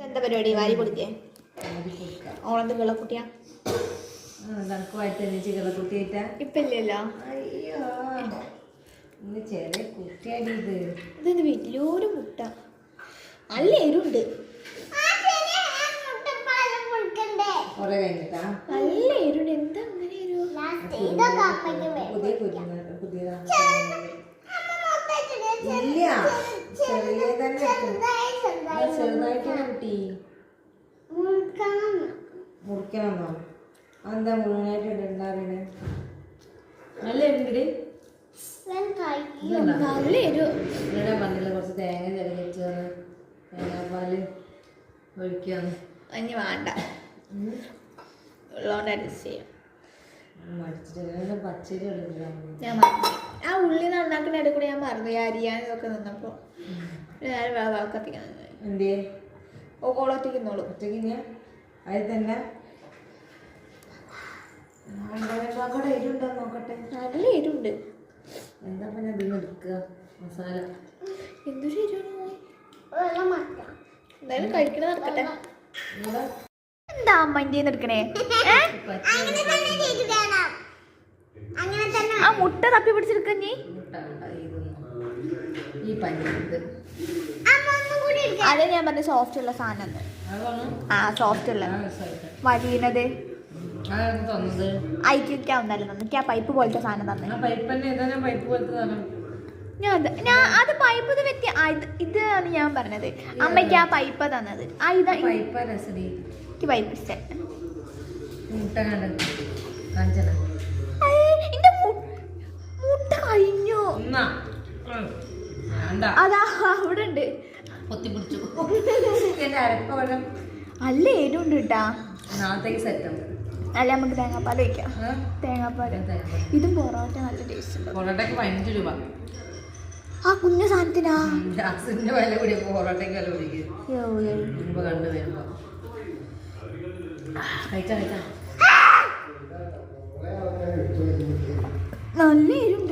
എന്താ പരിപാടി? വാരി കൊടുക്കേ? ഓളെന്ത് കിളക്കുട്ടിയാ? ഇപ്പൊ ഇല്ലല്ലോ. ഇതെന്ത് വലിയൊരു മുട്ട, നല്ല എരുണ്ട്. നല്ല എരുണ്ട്. എന്താ അങ്ങനെ മുറിക്കണമെന്നോ? എന്താ മുഴുവനായിട്ട് ഉണ്ടാവുന്നത്? നല്ല എരുണ്ട്. നല്ല എരു. പറഞ്ഞില്ല കുറച്ച് തേങ്ങ ചിലച്ച് തേങ്ങാപ്പാല് ഒഴിക്കാന്ന്. ഇനി വേണ്ട, ഉള്ളതുകൊണ്ട് അഡ്ജസ്റ്റ് ചെയ്യാം. പച്ചരി ഞാൻ മറന്നു. ആ ഉള്ളി നന്നാക്കുന്ന ഇടയിൽ കൂടെ ഞാൻ മറന്നു അരിയാനൊക്കെ നിന്നപ്പോ കത്തിക്കാൻ എന്തേ ഓളൊറ്റയ്ക്കുന്നോളൂ. ഒറ്റയ്ക്ക് അതിൽ തന്നെ എരുണ്ടോ നോക്കട്ടെ. നല്ല എരുണ്ട്. എന്താ പിന്നെ അതിൽ എടുക്കുക മസാല? എന്തു ശരിയാണ്. എന്തായാലും കഴിക്കണ നടക്കട്ടെ. എന്താ അമ്മ ഇന്ത്യന്ന് എടുക്കണേ? ആ മുട്ട തപ്പി പിടിച്ചെടുക്ക. നീ അതെ ഞാൻ പറഞ്ഞ സോഫ്റ്റ് ഉള്ള സാധനം. ആ സോഫ്റ്റ് ഉള്ള വലിയത് അയക്കാവുന്നല്ലോ. എനിക്ക് ആ പൈപ്പ് പോലത്തെ സാധനം തന്നെ. ഞാൻ അത് പൈപ്പ് ഇതാണ് ഞാൻ പറഞ്ഞത്. അമ്മയ്ക്ക് ആ പൈപ്പ് തന്നത്. എനിക്ക് പൈപ്പ് ഇഷ്ടം. എന്റെ മുട്ട കഴിഞ്ഞു. അതാ അവിടെ ഉണ്ട്. നല്ല എരുണ്ട് കേട്ടാ. അല്ല നമുക്ക് തേങ്ങാപ്പാൽ വയ്ക്കാം. തേങ്ങാപ്പാൽ ഇതും പൊറോട്ട നല്ല ടേസ്റ്റ് ഉണ്ട്. പൊറോട്ടയ്ക്ക് 15 രൂപ. ആ കുഞ്ഞു സാധനത്തിനാ ഗ്യാസിന്റെ വില കൂടിയ പൊറോട്ടയ്ക്ക് വില പിടിക്കും. കണ്ടു വരുമ്പോ നല്ല എരുണ്ട്.